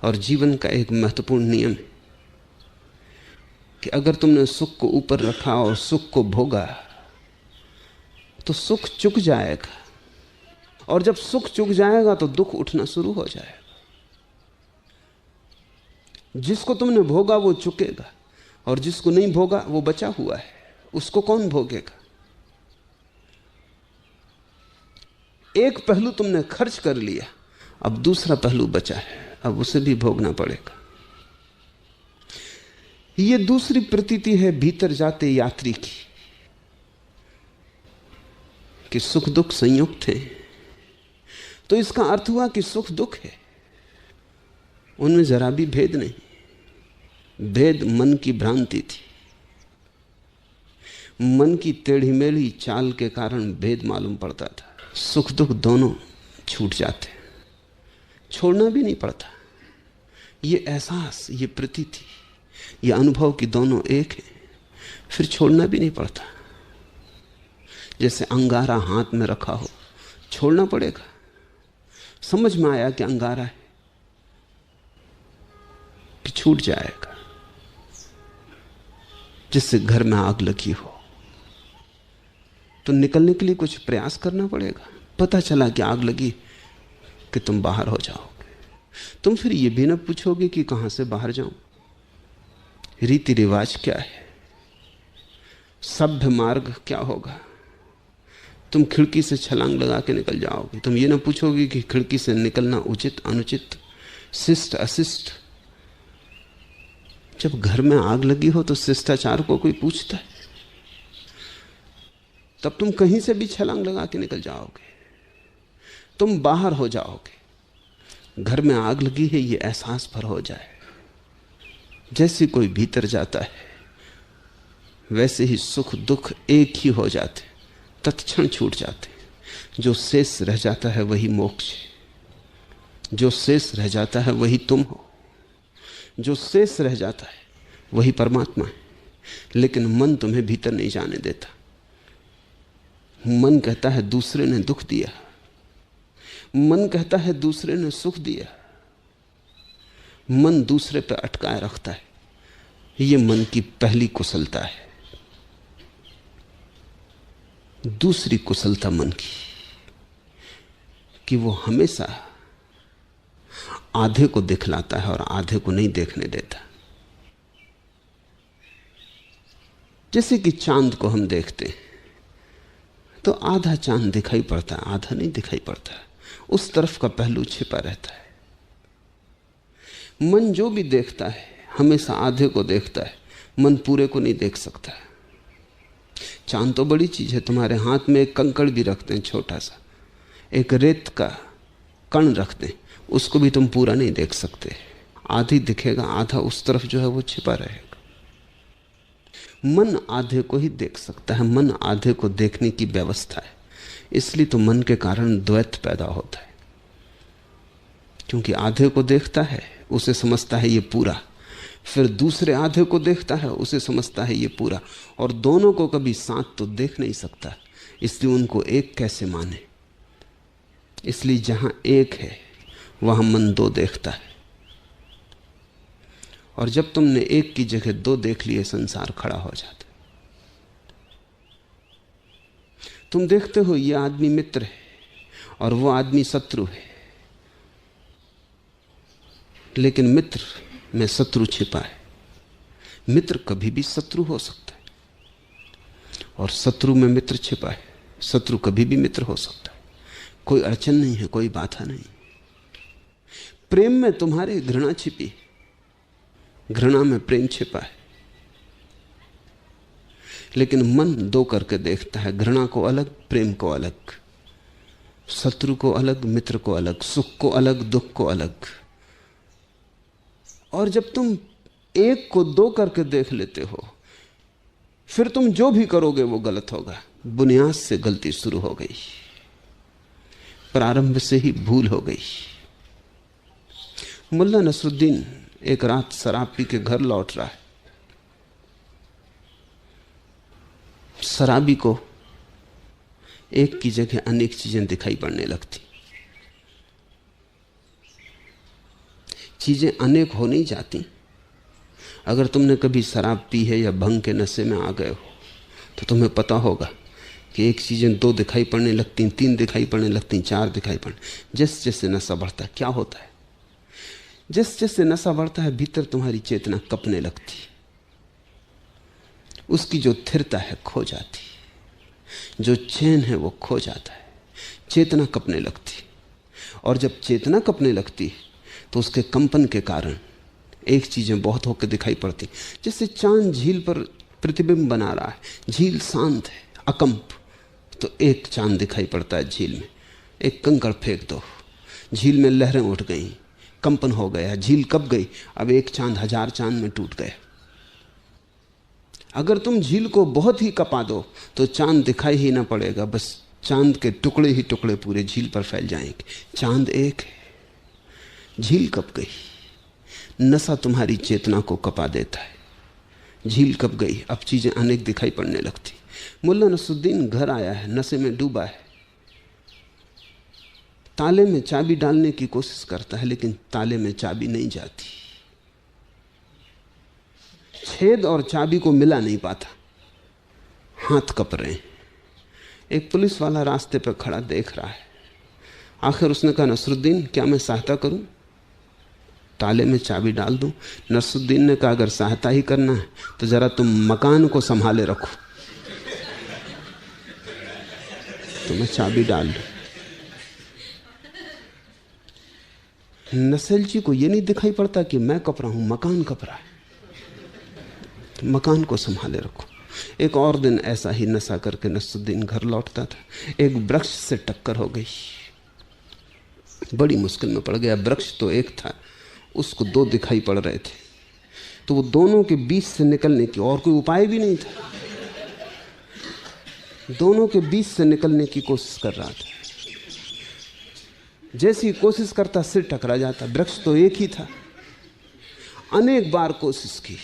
और जीवन का एक महत्वपूर्ण नियम है कि अगर तुमने सुख को ऊपर रखा और सुख को भोगा तो सुख चुक जाएगा, और जब सुख चुक जाएगा तो दुख उठना शुरू हो जाएगा। जिसको तुमने भोगा वो चुकेगा, और जिसको नहीं भोगा वो बचा हुआ है, उसको कौन भोगेगा? एक पहलू तुमने खर्च कर लिया, अब दूसरा पहलू बचा है, अब उसे भी भोगना पड़ेगा। यह दूसरी प्रतीति है भीतर जाते यात्री की कि सुख दुख संयुक्त हैं। तो इसका अर्थ हुआ कि सुख दुख है, उनमें जरा भी भेद नहीं। भेद मन की भ्रांति थी, मन की टेढ़ी मेढ़ी चाल के कारण भेद मालूम पड़ता था। सुख दुख दोनों छूट जाते, छोड़ना भी नहीं पड़ता। ये एहसास, ये प्रतीति, ये अनुभव कि दोनों एक है, फिर छोड़ना भी नहीं पड़ता। जैसे अंगारा हाथ में रखा हो, छोड़ना पड़ेगा। समझ में आया कि अंगारा है कि छूट जाएगा। जिससे घर में आग लगी हो तो निकलने के लिए कुछ प्रयास करना पड़ेगा। पता चला कि आग लगी कि तुम बाहर हो जाओगे, तुम फिर ये भी ना पूछोगे कि कहां से बाहर जाऊं, रीति रिवाज क्या है, सभ्य मार्ग क्या होगा। तुम खिड़की से छलांग लगा के निकल जाओगे, तुम ये ना पूछोगे कि खिड़की से निकलना उचित अनुचित, शिष्ट अशिष्ट। जब घर में आग लगी हो तो शिष्टाचार को कोई पूछता है? तब तुम कहीं से भी छलांग लगा के निकल जाओगे, तुम बाहर हो जाओगे। घर में आग लगी है ये एहसास भर हो जाए। जैसे कोई भीतर जाता है वैसे ही सुख दुख एक ही हो जाते, तत्क्षण छूट जाते। जो शेष रह जाता है वही मोक्ष है, जो शेष रह जाता है वही तुम हो, जो शेष रह जाता है वही परमात्मा है। लेकिन मन तुम्हें भीतर नहीं जाने देता। मन कहता है दूसरे ने दुख दिया, मन कहता है दूसरे ने सुख दिया, मन दूसरे पर अटकाए रखता है। यह मन की पहली कुशलता है। दूसरी कुशलता मन की कि वो हमेशा आधे को दिखलाता है और आधे को नहीं देखने देता। जैसे कि चांद को हम देखते हैं तो आधा चांद दिखाई पड़ता है, आधा नहीं दिखाई पड़ता, उस तरफ का पहलू छिपा रहता है। मन जो भी देखता है हमेशा आधे को देखता है, मन पूरे को नहीं देख सकता। चांद तो बड़ी चीज है, तुम्हारे हाथ में एक कंकड़ भी रखते हैं, छोटा सा एक रेत का कण रखते हैं, उसको भी तुम पूरा नहीं देख सकते। आधी दिखेगा, आधा उस तरफ जो है वो छिपा रहेगा। मन आधे को ही देख सकता है, मन आधे को देखने की व्यवस्था है। इसलिए तो मन के कारण द्वैत पैदा होता है, क्योंकि आधे को देखता है उसे समझता है ये पूरा, फिर दूसरे आधे को देखता है उसे समझता है ये पूरा, और दोनों को कभी साथ तो देख नहीं सकता। इसलिए उनको एक कैसे माने। इसलिए जहां एक है वहां मन दो देखता है, और जब तुमने एक की जगह दो देख लिए संसार खड़ा हो जाता। तुम देखते हो ये आदमी मित्र है और वो आदमी शत्रु है, लेकिन मित्र में शत्रु छिपा है। मित्र कभी भी शत्रु हो सकता है और शत्रु में मित्र छिपा है। शत्रु कभी भी मित्र हो सकता है, कोई अड़चन नहीं है, कोई बाधा नहीं। प्रेम में तुम्हारे घृणा छिपी, घृणा में प्रेम छिपा है, लेकिन मन दो करके देखता है, घृणा को अलग, प्रेम को अलग, शत्रु को अलग, मित्र को अलग, सुख को अलग, दुख को अलग। और जब तुम एक को दो करके देख लेते हो, फिर तुम जो भी करोगे वो गलत होगा। बुनियाद से गलती शुरू हो गई, प्रारंभ से ही भूल हो गई। मुल्ला नसरुद्दीन एक रात शराब पी के घर लौट रहा है। शराबी को एक की जगह अनेक चीजें दिखाई पड़ने लगती। चीजें अनेक हो नहीं जाती। अगर तुमने कभी शराब पी है या भंग के नशे में आ गए हो तो तुम्हें पता होगा कि एक चीजें 2 दिखाई पड़ने लगती, 3 दिखाई पड़ने लगती, 4 दिखाई पड़ने। जैसे जैसे नशा बढ़ता है क्या होता है, जैसे जैसे नशा बढ़ता है भीतर तुम्हारी चेतना कपने लगती, उसकी जो स्थिरता है खो जाती, जो चैन है वो खो जाता है, चेतना कपने लगती। और जब चेतना कपने लगती तो उसके कंपन के कारण एक चीजें बहुत होकर दिखाई पड़ती। जैसे चांद झील पर प्रतिबिंब बना रहा है, झील शांत है, अकंप, तो एक चांद दिखाई पड़ता है झील में। एक कंकड़ फेंक दो, झील में लहरें उठ गई, कंपन हो गया, झील कब गई। अब एक चांद 1000 चांद में टूट गया। अगर तुम झील को बहुत ही कपा दो तो चांद दिखाई ही ना पड़ेगा, बस चांद के टुकड़े ही टुकड़े पूरे झील पर फैल जाएंगे। चांद एक है, झील कब गई। नशा तुम्हारी चेतना को कपा देता है, झील कब गई, अब चीजें अनेक दिखाई पड़ने लगती। मुल्ला नसरुद्दीन घर आया है, नशे में डूबा है, ताले में चाबी डालने की कोशिश करता है लेकिन ताले में चाबी नहीं जाती, छेद और चाबी को मिला नहीं पाता, हाथ कप रहे हैं। एक पुलिस वाला रास्ते पर खड़ा देख रहा है। आखिर उसने कहा, नसरुद्दीन क्या मैं सहायता करूं, ताले में चाबी डाल दूं? नसरुद्दीन ने कहा, अगर सहायता ही करना है तो जरा तुम मकान को संभाले रखो, तो मैं चाबी डाल दूं। नसेलची को यह नहीं दिखाई पड़ता कि मैं कप रहा हूं, मकान कप रहा है, तो मकान को संभाले रखो। एक और दिन ऐसा ही नशा करके नसरुद्दीन घर लौटता था, एक वृक्ष से टक्कर हो गई, बड़ी मुश्किल में पड़ गया। वृक्ष तो एक था, उसको 2 दिखाई पड़ रहे थे, तो वो दोनों के बीच से निकलने की और कोई उपाय भी नहीं था, दोनों के बीच से निकलने की कोशिश कर रहा था। जैसी कोशिश करता सिर टकरा जाता, वृक्ष तो एक ही था। अनेक बार कोशिश की,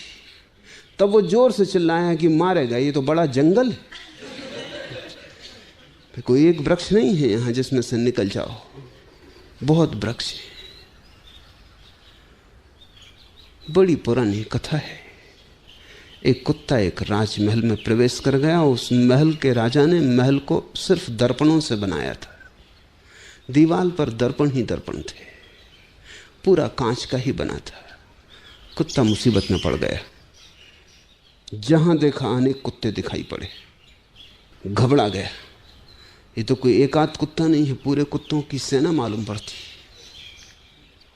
तब वो जोर से चिल्लाया कि मारेगा, ये तो बड़ा जंगल है, कोई एक वृक्ष नहीं है यहां जिसमें से निकल जाओ, बहुत वृक्ष है। बड़ी पुरानी कथा है। एक कुत्ता एक राजमहल में प्रवेश कर गया। उस महल के राजा ने महल को सिर्फ दर्पणों से बनाया था, दीवार पर दर्पण ही दर्पण थे, पूरा कांच का ही बना था। कुत्ता मुसीबत में पड़ गया, जहां देखा अनेक कुत्ते दिखाई पड़े, घबरा गया। ये तो कोई एक आध कुत्ता नहीं है, पूरे कुत्तों की सेना मालूम पड़ती,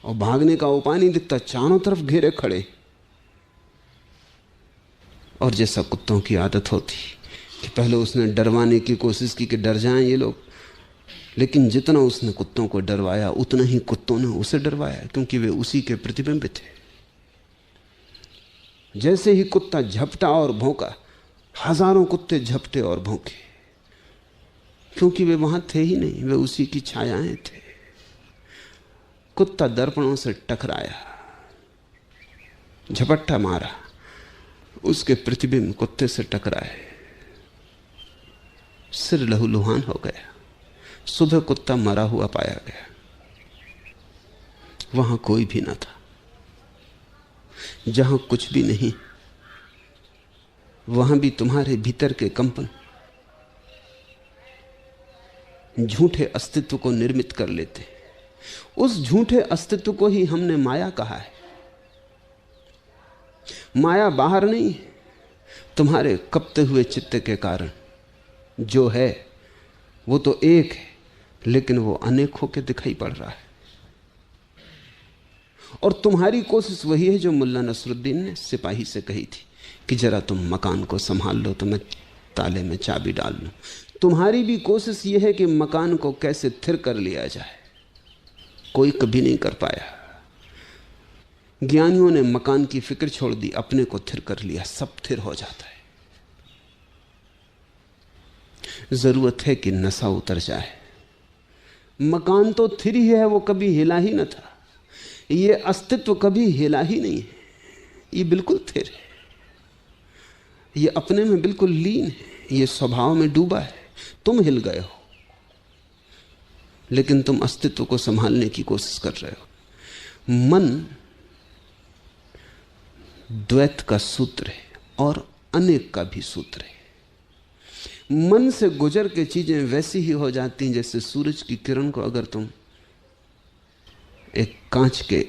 और भागने का उपाय नहीं दिखता, चारों तरफ घेरे खड़े। और जैसा कुत्तों की आदत होती कि पहले उसने डरवाने की कोशिश की कि डर जाएं ये लोग, लेकिन जितना उसने कुत्तों को डरवाया उतना ही कुत्तों ने उसे डरवाया, क्योंकि वे उसी के प्रतिबिंब थे। जैसे ही कुत्ता झपटा और भौंका, हजारों कुत्ते झपटे और भौंके, क्योंकि वे वहां थे ही नहीं, वे उसी की छायाएं थे। कुत्ता दर्पणों से टकराया, झपट्टा मारा, उसके प्रतिबिंब कुत्ते से टकराए, सिर लहूलुहान हो गया। सुबह कुत्ता मरा हुआ पाया गया, वहां कोई भी न था। जहां कुछ भी नहीं, वहां भी तुम्हारे भीतर के कंपन झूठे अस्तित्व को निर्मित कर लेते। उस झूठे अस्तित्व को ही हमने माया कहा है। माया बाहर नहीं है, तुम्हारे कपते हुए चित्त के कारण जो है वो तो एक है, लेकिन वो अनेक होकर दिखाई पड़ रहा है। और तुम्हारी कोशिश वही है जो मुल्ला नसरुद्दीन ने सिपाही से कही थी कि जरा तुम मकान को संभाल लो तो मैं ताले में चाबी डाल लूं। तुम्हारी भी कोशिश यह है कि मकान को कैसे थिर कर लिया जाए। कोई कभी नहीं कर पाया। ज्ञानियों ने मकान की फिक्र छोड़ दी, अपने को थिर कर लिया, सब थिर हो जाता है। जरूरत है कि नशा उतर जाए। मकान तो थिर ही है, वो कभी हिला ही न था। ये अस्तित्व कभी हिला ही नहीं है, ये बिल्कुल थिर है, ये अपने में बिल्कुल लीन है, ये स्वभाव में डूबा है। तुम हिल गए हो, लेकिन तुम अस्तित्व को संभालने की कोशिश कर रहे हो। मन द्वैत का सूत्र है और अनेक का भी सूत्र है। मन से गुजर के चीजें वैसी ही हो जाती हैं जैसे सूरज की किरण को अगर तुम एक कांच के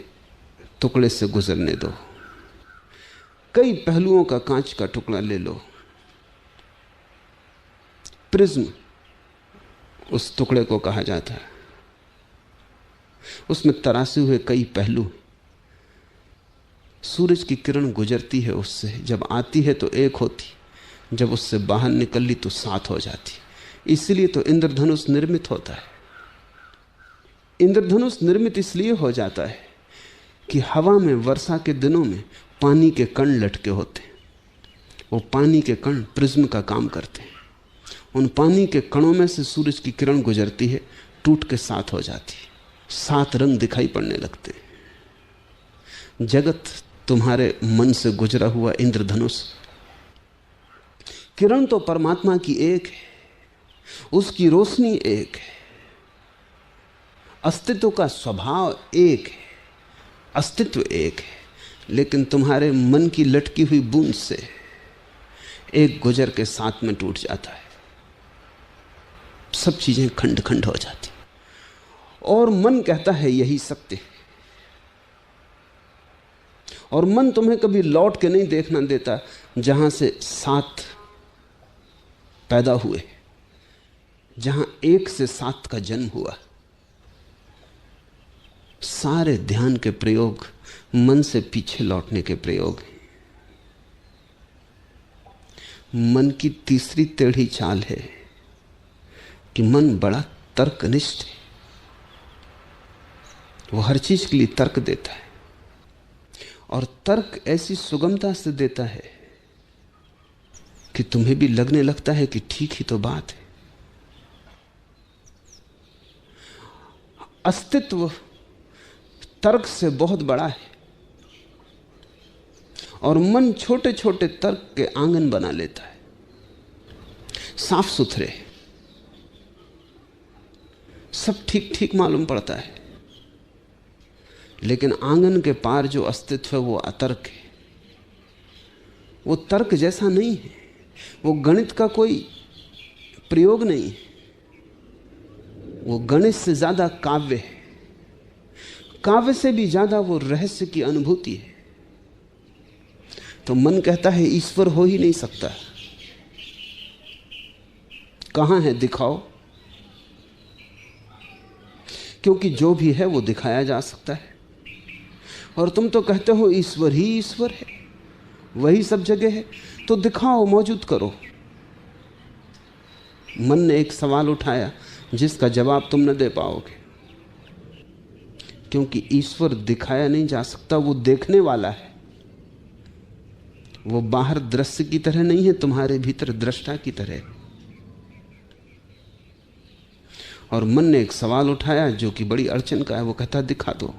टुकड़े से गुजरने दो। कई पहलुओं का कांच का टुकड़ा ले लो, प्रिज्म उस टुकड़े को कहा जाता है। उसमें तरासे हुए कई पहलू। सूरज की किरण गुजरती है उससे, जब आती है तो एक होती, जब उससे बाहर निकल ली तो सात हो जाती। इसलिए तो इंद्रधनुष निर्मित होता है। इंद्रधनुष निर्मित इसलिए हो जाता है कि हवा में वर्षा के दिनों में पानी के कण लटके होते हैं। वो पानी के कण प्रिज्म का काम करते हैं। उन पानी के कणों में से सूरज की किरण गुजरती है, टूट के सात हो जाती है, सात रंग दिखाई पड़ने लगते हैं। जगत तुम्हारे मन से गुजरा हुआ इंद्रधनुष। किरण तो परमात्मा की एक है, उसकी रोशनी एक है, अस्तित्व का स्वभाव एक है, अस्तित्व एक है, लेकिन तुम्हारे मन की लटकी हुई बूंद से एक गुजर के साथ में टूट जाता है। सब चीजें खंड खंड हो जाती और मन कहता है यही सत्य है। और मन तुम्हें कभी लौट के नहीं देखना देता जहां से सात पैदा हुए, जहां एक से सात का जन्म हुआ। सारे ध्यान के प्रयोग मन से पीछे लौटने के प्रयोग हैं। मन की तीसरी टेढ़ी चाल है कि मन बड़ा तर्कनिष्ठ है। वो हर चीज के लिए तर्क देता है और तर्क ऐसी सुगमता से देता है कि तुम्हें भी लगने लगता है कि ठीक ही तो बात है। अस्तित्व तर्क से बहुत बड़ा है और मन छोटे छोटे तर्क के आंगन बना लेता है, साफ सुथरे, सब ठीक ठीक मालूम पड़ता है, लेकिन आंगन के पार जो अस्तित्व है वो अतर्क है। वो तर्क जैसा नहीं है, वो गणित का कोई प्रयोग नहीं है, वो गणित से ज्यादा काव्य है, काव्य से भी ज्यादा वो रहस्य की अनुभूति है। तो मन कहता है ईश्वर हो ही नहीं सकता, कहां है दिखाओ, क्योंकि जो भी है वो दिखाया जा सकता है। और तुम तो कहते हो ईश्वर ही ईश्वर है, वही सब जगह है, तो दिखाओ, मौजूद करो। मन ने एक सवाल उठाया जिसका जवाब तुम न दे पाओगे, क्योंकि ईश्वर दिखाया नहीं जा सकता, वो देखने वाला है। वो बाहर दृश्य की तरह नहीं है, तुम्हारे भीतर दृष्टा की तरह। और मन ने एक सवाल उठाया जो कि बड़ी अड़चन का है। वो कहता दिखा दो।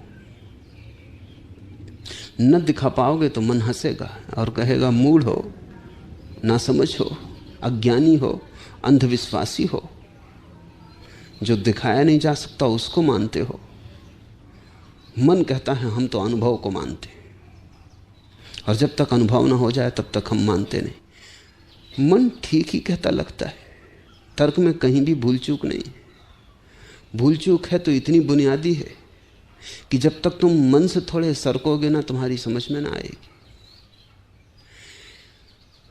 न दिखा पाओगे तो मन हंसेगा और कहेगा मूढ़ हो, नासमझ हो, अज्ञानी हो, अंधविश्वासी हो, जो दिखाया नहीं जा सकता उसको मानते हो। मन कहता है हम तो अनुभव को मानते हैं, और जब तक अनुभव ना हो जाए तब तक हम मानते नहीं। मन ठीक ही कहता लगता है, तर्क में कहीं भी भूल चूक नहीं। भूल चूक है तो इतनी बुनियादी है कि जब तक तुम मन से थोड़े सरकोगे ना, तुम्हारी समझ में ना आएगी।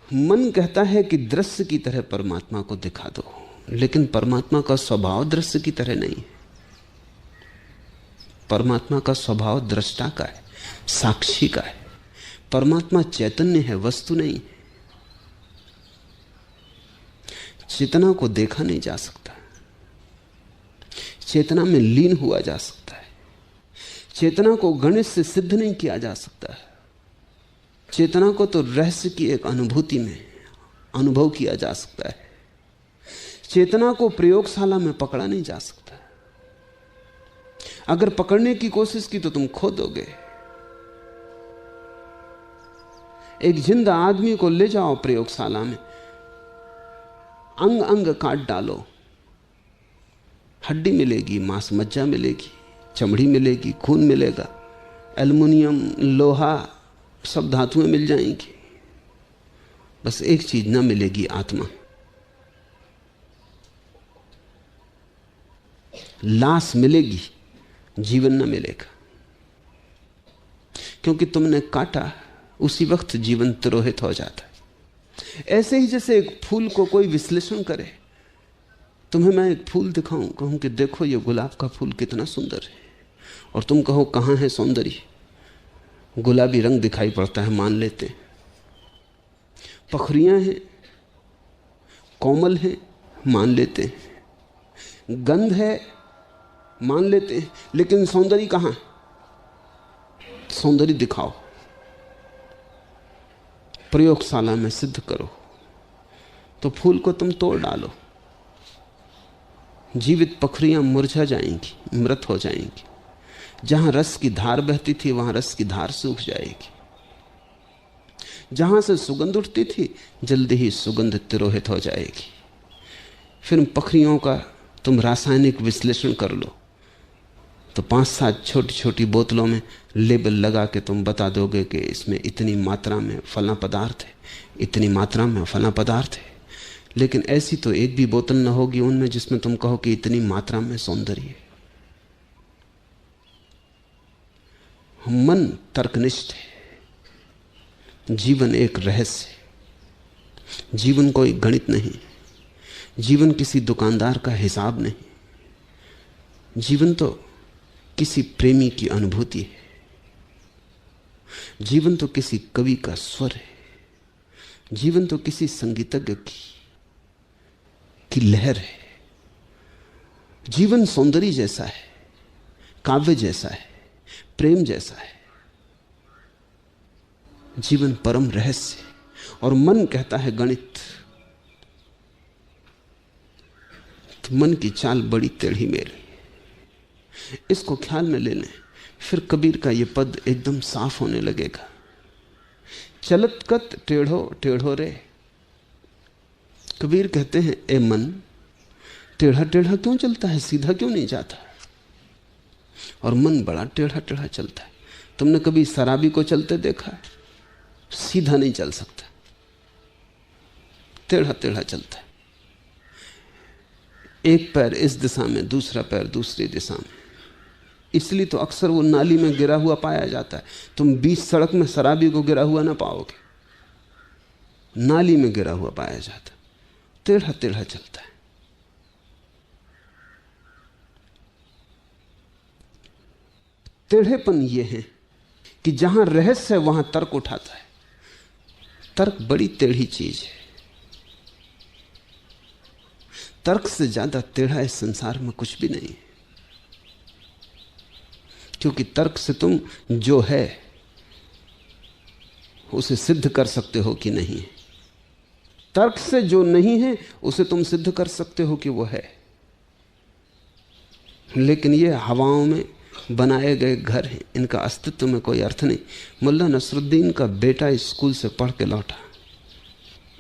मन कहता है कि दृश्य की तरह परमात्मा को दिखा दो, लेकिन परमात्मा का स्वभाव दृश्य की तरह नहीं है। परमात्मा का स्वभाव दृष्टा का है, साक्षी का है। परमात्मा चैतन्य है, वस्तु नहीं है। चेतना को देखा नहीं जा सकता, चेतना में लीन हुआ जा सकता है। चेतना को गणित से सिद्ध नहीं किया जा सकता। चेतना को तो रहस्य की एक अनुभूति में अनुभव किया जा सकता है। चेतना को प्रयोगशाला में पकड़ा नहीं जा सकता। अगर पकड़ने की कोशिश की तो तुम खो दोगे। एक जिंदा आदमी को ले जाओ प्रयोगशाला में, अंग अंग काट डालो, हड्डी मिलेगी, मांस मज्जा मिलेगी, चमड़ी मिलेगी, खून मिलेगा, एल्युमिनियम, लोहा, सब धातुएं मिल जाएंगी, बस एक चीज ना मिलेगी, आत्मा। लाश मिलेगी, जीवन ना मिलेगा, क्योंकि तुमने काटा उसी वक्त जीवन तिरोहित हो जाता है। ऐसे ही जैसे एक फूल को कोई विश्लेषण करे, तुम्हें मैं एक फूल दिखाऊं, कहूं कि देखो ये गुलाब का फूल कितना सुंदर है, और तुम कहो कहां है सौंदर्य, गुलाबी रंग दिखाई पड़ता है, मान लेते हैं। पखरियां हैं, कोमल हैं, मान लेते हैं। गंध है, मान लेते हैं, लेकिन सौंदर्य कहां है? सौंदर्य दिखाओ, प्रयोगशाला में सिद्ध करो। तो फूल को तुम तोड़ डालो, जीवित पखरियां मुरझा जाएंगी, मृत हो जाएंगी। जहां रस की धार बहती थी वहां रस की धार सूख जाएगी। जहां से सुगंध उठती थी जल्दी ही सुगंध तिरोहित हो जाएगी। फिर पखरियों का तुम रासायनिक विश्लेषण कर लो तो 5-7 छोटी छोटी बोतलों में लेबल लगा के तुम बता दोगे कि इसमें इतनी मात्रा में फला पदार्थ है, इतनी मात्रा में फला पदार्थ है। लेकिन ऐसी तो एक भी बोतल न होगी उनमें जिसमें तुम कहो कि इतनी मात्रा में सौंदर्य है। मन तर्कनिष्ठ है, जीवन एक रहस्य है। जीवन कोई गणित नहीं, जीवन किसी दुकानदार का हिसाब नहीं, जीवन तो किसी प्रेमी की अनुभूति है, जीवन तो किसी कवि का स्वर है, जीवन तो किसी संगीतज्ञ की लहर है। जीवन सौंदर्य जैसा है, काव्य जैसा है, प्रेम जैसा है। जीवन परम रहस्य है, और मन कहता है गणित। तो मन की चाल बड़ी टेढ़ी मेढ़ी, इसको ख्याल में ले लें, फिर कबीर का यह पद एकदम साफ होने लगेगा। चलत कत टेढ़ो टेढ़ो रे। कबीर कहते हैं, ए मन, टेढ़ा टेढ़ा क्यों चलता है, सीधा क्यों नहीं जाता? और मन बड़ा टेढ़ा टेढ़ा चलता है। तुमने कभी शराबी को चलते देखा? सीधा नहीं चल सकता, टेढ़ा टेढ़ा चलता है। एक पैर इस दिशा में, दूसरा पैर दूसरी दिशा में। इसलिए तो अक्सर वो नाली में गिरा हुआ पाया जाता है। तुम बीच सड़क में शराबी को गिरा हुआ ना पाओगे, नाली में गिरा हुआ पाया जाता। टेढ़ा टेढ़ा चलता है। टेढ़ेपन यह है कि जहां रहस्य है वहां तर्क उठाता है। तर्क बड़ी टेढ़ी चीज है। तर्क से ज्यादा टेढ़ा इस संसार में कुछ भी नहीं है, क्योंकि तर्क से तुम जो है उसे सिद्ध कर सकते हो कि नहीं है। तर्क से जो नहीं है उसे तुम सिद्ध कर सकते हो कि वो है। लेकिन ये हवाओं में बनाए गए घर हैं, इनका अस्तित्व में कोई अर्थ नहीं। मुल्ला नसरुद्दीन का बेटा स्कूल से पढ़ के लौटा,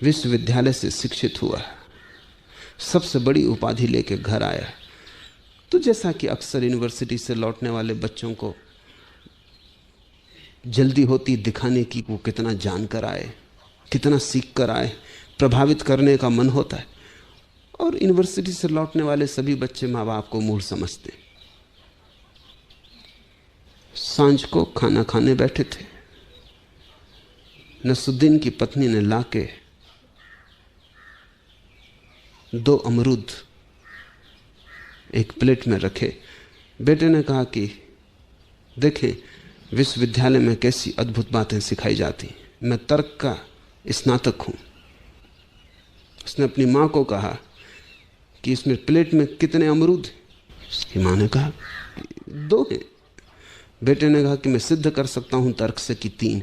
विश्वविद्यालय से शिक्षित हुआ, सबसे बड़ी उपाधि लेके घर आया। तो जैसा कि अक्सर यूनिवर्सिटी से लौटने वाले बच्चों को जल्दी होती दिखाने की वो कितना जानकर आए, कितना सीख कर आए, प्रभावित करने का मन होता है। और यूनिवर्सिटी से लौटने वाले सभी बच्चे माँ बाप को मूढ़ समझते हैं। सांझ को खाना खाने बैठे थे, नसरुद्दीन की पत्नी ने लाके 2 अमरूद एक प्लेट में रखे। बेटे ने कहा कि देखें विश्वविद्यालय में कैसी अद्भुत बातें सिखाई जाती, मैं तर्क का स्नातक हूं। उसने अपनी मां को कहा कि इसमें प्लेट में कितने अमरूद? उसकी मां ने कहा 2 हैं। बेटे ने कहा कि मैं सिद्ध कर सकता हूं तर्क से कि 3।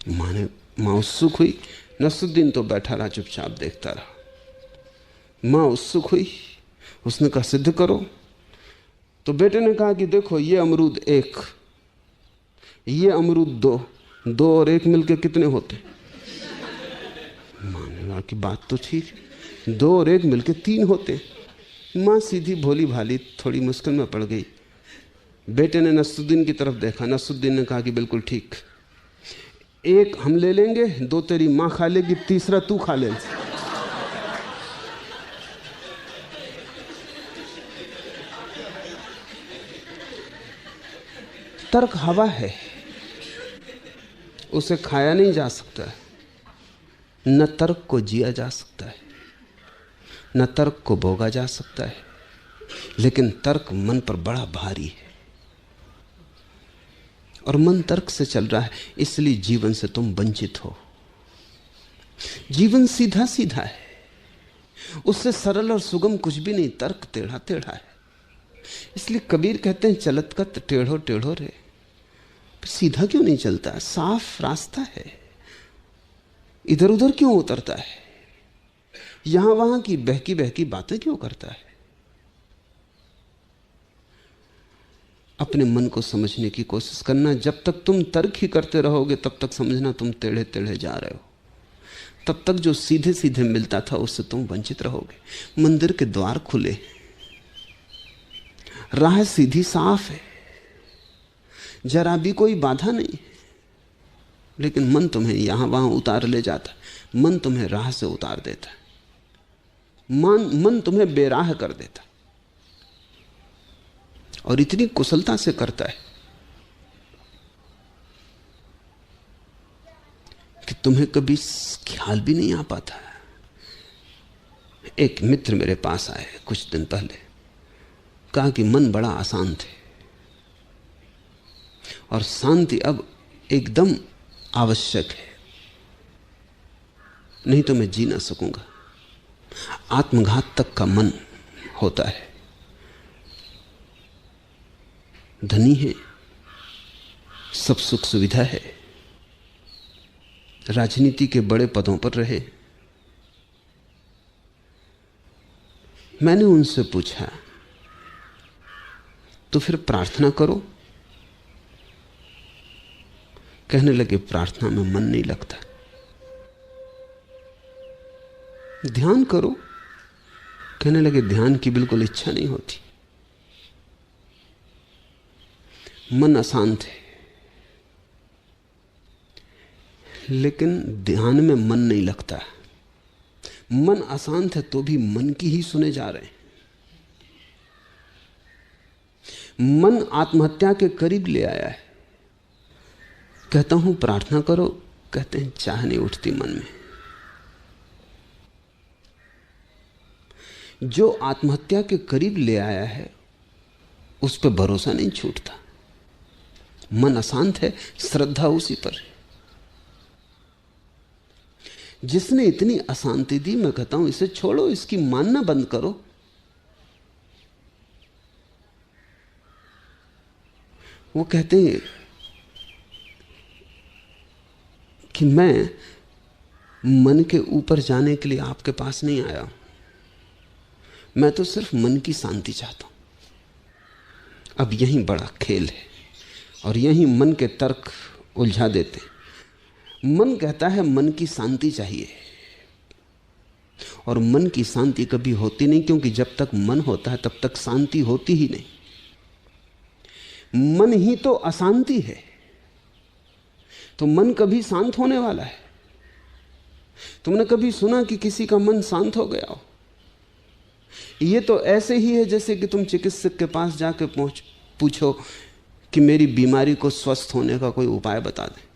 मां उत्सुक हुई। नसरुद्दीन तो बैठा रहा, चुपचाप देखता रहा। मां उत्सुक हुई, उसने कहा सिद्ध करो। तो बेटे ने कहा कि देखो ये अमरूद 1, ये अमरूद 2, 2 और 1 मिलके कितने होते? मां ने कहा कि बात तो ठीक है, 2 और 1 मिलके 3 होते। मां सीधी भोली भाली थोड़ी मुश्किल में पड़ गई। बेटे ने नसरुद्दीन की तरफ देखा। नसरुद्दीन ने कहा कि बिल्कुल ठीक, एक हम ले लेंगे, दो तेरी मां खा लेगी, तीसरा तू खा ले। तर्क हवा है, उसे खाया नहीं जा सकता है। न तर्क को जिया जा सकता है, न तर्क को भोगा जा सकता है, लेकिन तर्क मन पर बड़ा भारी है और मन तर्क से चल रहा है, इसलिए जीवन से तुम वंचित हो। जीवन सीधा सीधा है, उससे सरल और सुगम कुछ भी नहीं, तर्क टेढ़ा टेढ़ा है। इसलिए कबीर कहते हैं चलत कत टेढ़ो टेढ़ो रे। सीधा क्यों नहीं चलता? साफ रास्ता है, इधर उधर क्यों उतरता है? यहां वहां की बहकी बहकी बातें क्यों करता है? अपने मन को समझने की कोशिश करना। जब तक तुम तर्क ही करते रहोगे तब तक समझना तुम टेढ़े टेढ़े जा रहे हो। तब तक जो सीधे सीधे मिलता था उससे तुम वंचित रहोगे। मंदिर के द्वार खुले, राह सीधी साफ है, जरा भी कोई बाधा नहीं, लेकिन मन तुम्हें यहां वहां उतार ले जाता है। मन तुम्हें राह से उतार देता है, मन तुम्हें बेराह कर देता है, और इतनी कुशलता से करता है कि तुम्हें कभी ख्याल भी नहीं आ पाता। एक मित्र मेरे पास आए कुछ दिन पहले, कहा कि मन बड़ा अशांत है और शांति अब एकदम आवश्यक है, नहीं तो मैं जी ना सकूंगा। आत्मघात तक का मन होता है, धनी है, सब सुख सुविधा है, राजनीति के बड़े पदों पर रहे। मैंने उनसे पूछा तो फिर प्रार्थना करो। कहने लगे प्रार्थना में मन नहीं लगता। ध्यान करो। कहने लगे ध्यान की बिल्कुल इच्छा नहीं होती, मन अशांत है। लेकिन ध्यान में मन नहीं लगता। मन अशांत है तो भी मन की ही सुने जा रहे हैं। मन आत्महत्या के करीब ले आया है। कहता हूं प्रार्थना करो, कहते हैं चाह नहीं उठती मन में। जो आत्महत्या के करीब ले आया है उस पर भरोसा नहीं छूटता। मन अशांत है, श्रद्धा उसी पर है। जिसने इतनी अशांति दी, मैं कहता हूं इसे छोड़ो, इसकी मानना बंद करो। वो कहते हैं कि मैं मन के ऊपर जाने के लिए आपके पास नहीं आया हूं, मैं तो सिर्फ मन की शांति चाहता हूं। अब यही बड़ा खेल है और यही मन के तर्क उलझा देते। मन कहता है मन की शांति चाहिए, और मन की शांति कभी होती नहीं, क्योंकि जब तक मन होता है तब तक शांति होती ही नहीं। मन ही तो अशांति है, तो मन कभी शांत होने वाला है? तुमने कभी सुना कि किसी का मन शांत हो गया हो? यह तो ऐसे ही है जैसे कि तुम चिकित्सक के पास जाके पूछो कि मेरी बीमारी को स्वस्थ होने का कोई उपाय बता दे।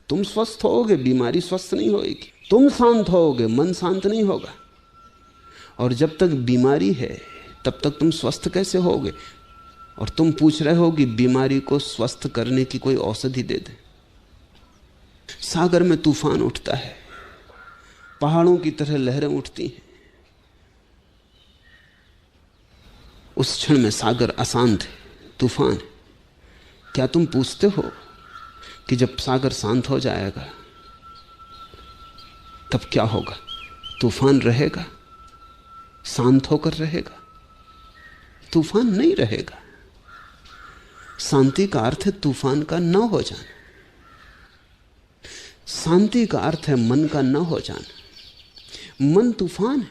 तुम स्वस्थ होगे, बीमारी स्वस्थ नहीं होगी। तुम शांत होगे, मन शांत नहीं होगा। और जब तक बीमारी है तब तक तुम स्वस्थ कैसे होगे? और तुम पूछ रहे हो कि बीमारी को स्वस्थ करने की कोई औषधि दे दे। सागर में तूफान उठता है, पहाड़ों की तरह लहरें उठती हैं। उस क्षण में सागर अशांत है, तूफान है। क्या तुम पूछते हो कि जब सागर शांत हो जाएगा तब क्या होगा? तूफान रहेगा, शांत होकर रहेगा? तूफान नहीं रहेगा। शांति का अर्थ है तूफान का न हो जाना। शांति का अर्थ है मन का न हो जाना। मन तूफान है,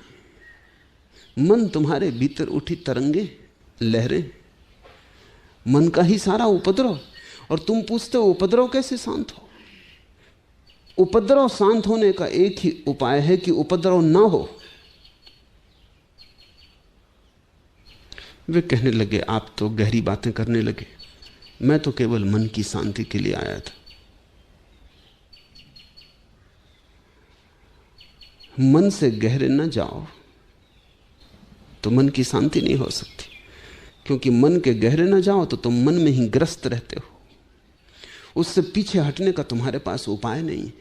मन तुम्हारे भीतर उठी तरंगे, लहरें, मन का ही सारा उपद्रव। और तुम पूछते हो उपद्रव कैसे शांत हो। उपद्रव शांत होने का एक ही उपाय है कि उपद्रव ना हो। वे कहने लगे, आप तो गहरी बातें करने लगे, मैं तो केवल मन की शांति के लिए आया था। मन से गहरे न जाओ तो मन की शांति नहीं हो सकती, क्योंकि मन के गहरे न जाओ तो तुम मन में ही ग्रस्त रहते हो। उससे पीछे हटने का तुम्हारे पास उपाय नहीं है।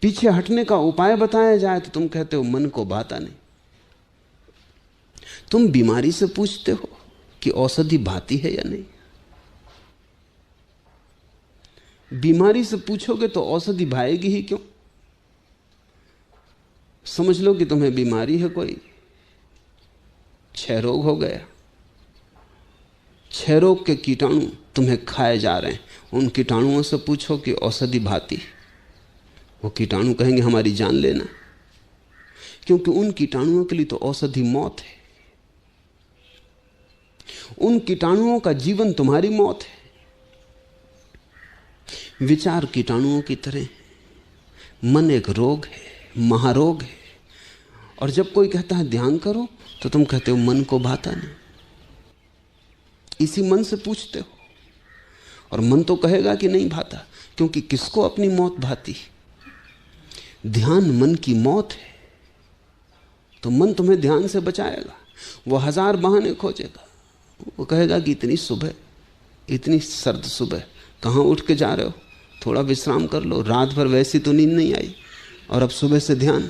पीछे हटने का उपाय बताया जाए तो तुम कहते हो मन को भाता नहीं। तुम बीमारी से पूछते हो कि औषधि भाती है या नहीं। बीमारी से पूछोगे तो औषधि भाएगी ही क्यों। समझ लो कि तुम्हें बीमारी है, कोई क्षय रोग हो गया, क्षय रोग के कीटाणु तुम्हें खाए जा रहे हैं। उन कीटाणुओं से पूछो कि औषधि भाती, वो कीटाणु कहेंगे हमारी जान लेना, क्योंकि उन कीटाणुओं के लिए तो औषधि मौत है। उन कीटाणुओं का जीवन तुम्हारी मौत है। विचार कीटाणुओं की तरह, मन एक रोग है, महारोग है। और जब कोई कहता है ध्यान करो तो तुम कहते हो मन को भाता नहीं। इसी मन से पूछते हो और मन तो कहेगा कि नहीं भाता, क्योंकि किसको अपनी मौत भाती। ध्यान मन की मौत है, तो मन तुम्हें ध्यान से बचाएगा। वो हजार बहाने खोजेगा। वो कहेगा कि इतनी सुबह, इतनी सर्द सुबह कहाँ उठ के जा रहे हो, थोड़ा विश्राम कर लो, रात भर वैसी तो नींद नहीं आई और अब सुबह से ध्यान।